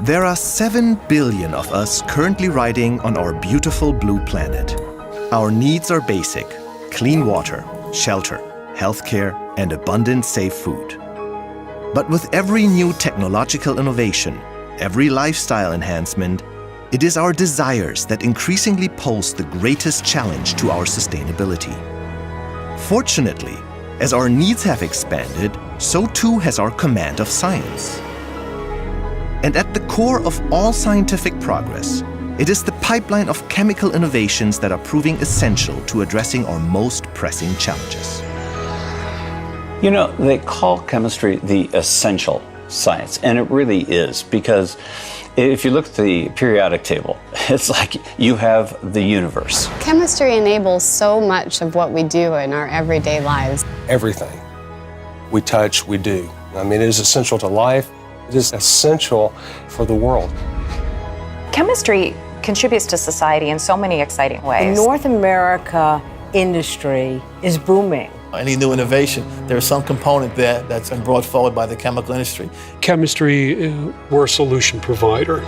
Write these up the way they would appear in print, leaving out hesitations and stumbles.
There are 7 billion of us currently riding on our beautiful blue planet. Our needs are basic: clean water, shelter, healthcare, and abundant, safe food. But with every new technological innovation, every lifestyle enhancement, it is our desires that increasingly pose the greatest challenge to our sustainability. Fortunately, as our needs have expanded, so too has our command of science. And at the core of all scientific progress, it is the pipeline of chemical innovations that are proving essential to addressing our most pressing challenges. You know, they call chemistry the essential science, and it really is, because if you look at the periodic table, it's like you have the universe. Chemistry enables so much of what we do in our everyday lives. Everything we touch, we do. I mean, it is essential to life. It is essential for the world. Chemistry contributes to society in so many exciting ways. The North America industry is booming. Any new innovation, there's some component there that's been brought forward by the chemical industry. Chemistry, we're a solution provider.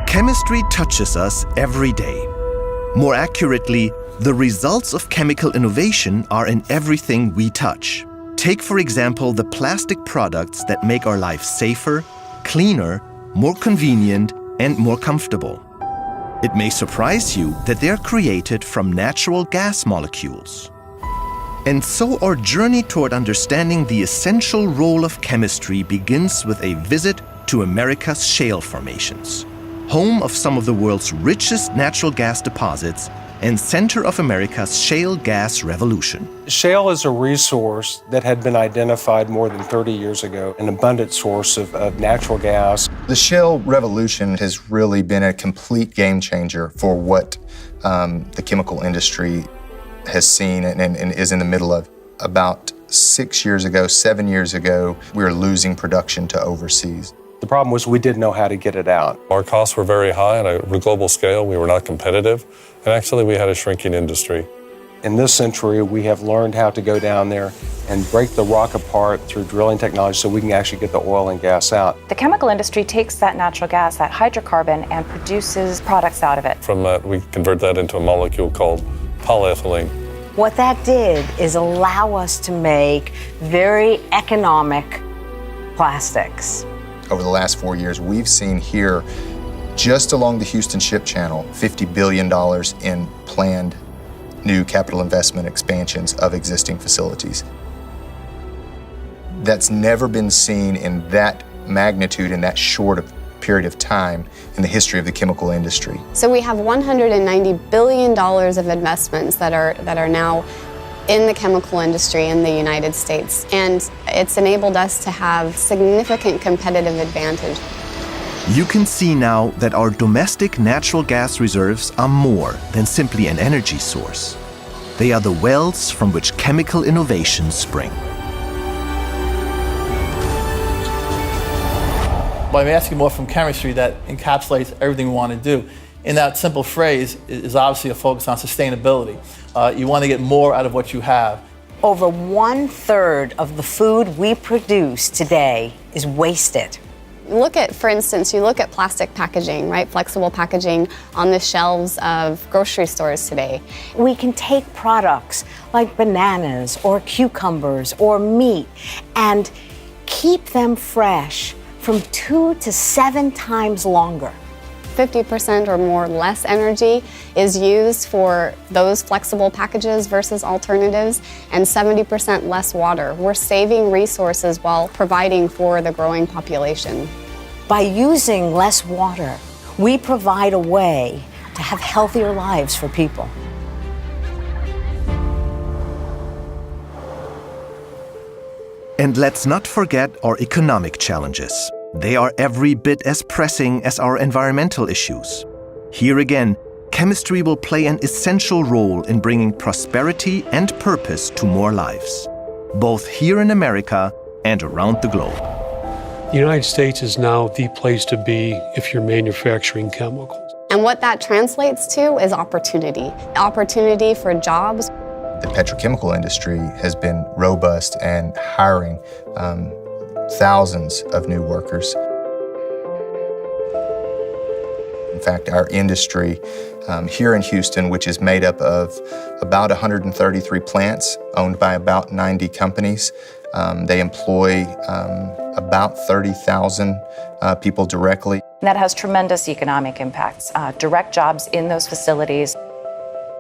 Chemistry touches us every day. More accurately, the results of chemical innovation are in everything we touch. Take, for example, the plastic products that make our life safer, cleaner, more convenient, and more comfortable. It may surprise you that they are created from natural gas molecules. And so our journey toward understanding the essential role of chemistry begins with a visit to America's shale formations, home of some of the world's richest natural gas deposits and center of America's shale gas revolution. Shale is a resource that had been identified more than 30 years ago, an abundant source of natural gas. The shale revolution has really been a complete game changer for what the chemical industry has seen and is in the middle of. About 7 years ago, we were losing production to overseas. The problem was we didn't know how to get it out. Our costs were very high on a global scale. We were not competitive. And actually, we had a shrinking industry. In this century, we have learned how to go down there and break the rock apart through drilling technology so we can actually get the oil and gas out. The chemical industry takes that natural gas, that hydrocarbon, and produces products out of it. From that, we convert that into a molecule called polyethylene. What that did is allow us to make very economic plastics. Over the last 4 years, we've seen here, just along the Houston Ship Channel, $50 billion in planned new capital investment expansions of existing facilities. That's never been seen in that magnitude in that short a period of time in the history of the chemical industry. So we have $190 billion of investments that are now in the chemical industry in the United States, and it's enabled us to have significant competitive advantage. You can see now that our domestic natural gas reserves are more than simply an energy source. They are the wells from which chemical innovations spring. But I'm asking more from chemistry that encapsulates everything we want to do. In that simple phrase is obviously a focus on sustainability. You want to get more out of what you have. Over 1/3 of the food we produce today is wasted. For instance, you look at plastic packaging, right? Flexible packaging on the shelves of grocery stores today. We can take products like bananas or cucumbers or meat and keep them fresh from 2 to 7 times longer. 50% or more less energy is used for those flexible packages versus alternatives, and 70% less water. We're saving resources while providing for the growing population. By using less water, we provide a way to have healthier lives for people. And let's not forget our economic challenges. They are every bit as pressing as our environmental issues. Here again, chemistry will play an essential role in bringing prosperity and purpose to more lives, both here in America and around the globe. The United States is now the place to be if you're manufacturing chemicals. And what that translates to is opportunity. Opportunity for jobs. The petrochemical industry has been robust and hiring thousands of new workers. In fact, our industry here in Houston, which is made up of about 133 plants owned by about 90 companies, they employ about 30,000 people directly. And that has tremendous economic impacts, direct jobs in those facilities,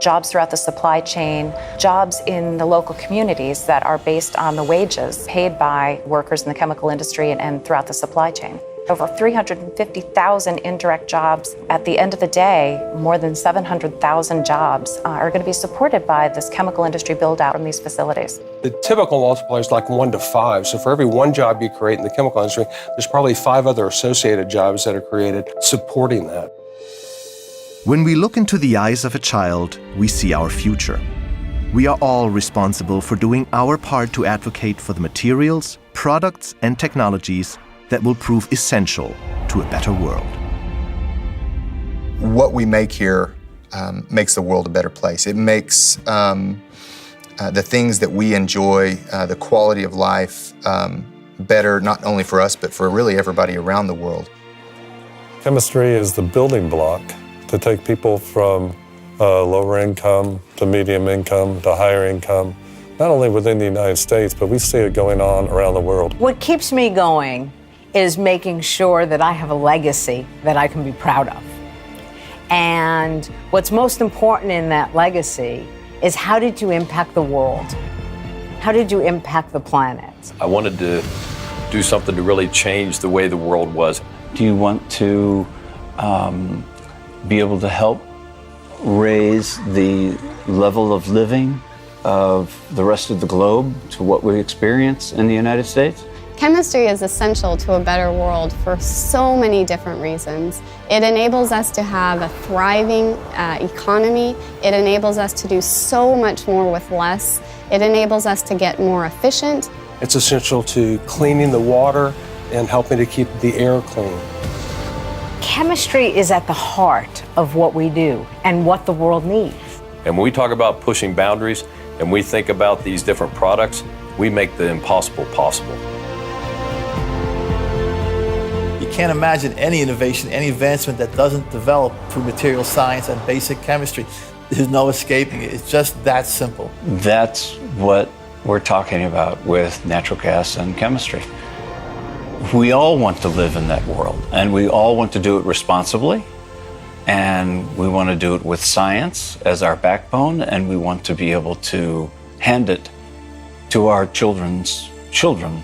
jobs throughout the supply chain, jobs in the local communities that are based on the wages paid by workers in the chemical industry and throughout the supply chain. Over 350,000 indirect jobs. At the end of the day, more than 700,000 jobs are going to be supported by this chemical industry build-out from these facilities. The typical multiplier is like 1 to 5. So for every one job you create in the chemical industry, there's probably 5 other associated jobs that are created supporting that. When we look into the eyes of a child, we see our future. We are all responsible for doing our part to advocate for the materials, products, and technologies that will prove essential to a better world. What we make here makes the world a better place. It makes the things that we enjoy, the quality of life, better not only for us, but for really everybody around the world. Chemistry is the building block to take people from lower income to medium income to higher income, not only within the United States, but we see it going on around the world. What keeps me going is making sure that I have a legacy that I can be proud of. And what's most important in that legacy is, how did you impact the world? How did you impact the planet? I wanted to do something to really change the way the world was. Do you want to be able to help raise the level of living of the rest of the globe to what we experience in the United States? Chemistry is essential to a better world for so many different reasons. It enables us to have a thriving economy. It enables us to do so much more with less. It enables us to get more efficient. It's essential to cleaning the water and helping to keep the air clean. Chemistry is at the heart of what we do and what the world needs. And when we talk about pushing boundaries and we think about these different products, we make the impossible possible. You can't imagine any innovation, any advancement that doesn't develop through material science and basic chemistry. There's no escaping it. It's just that simple. That's what we're talking about with natural gas and chemistry. We all want to live in that world, and we all want to do it responsibly, and we want to do it with science as our backbone, and we want to be able to hand it to our children's children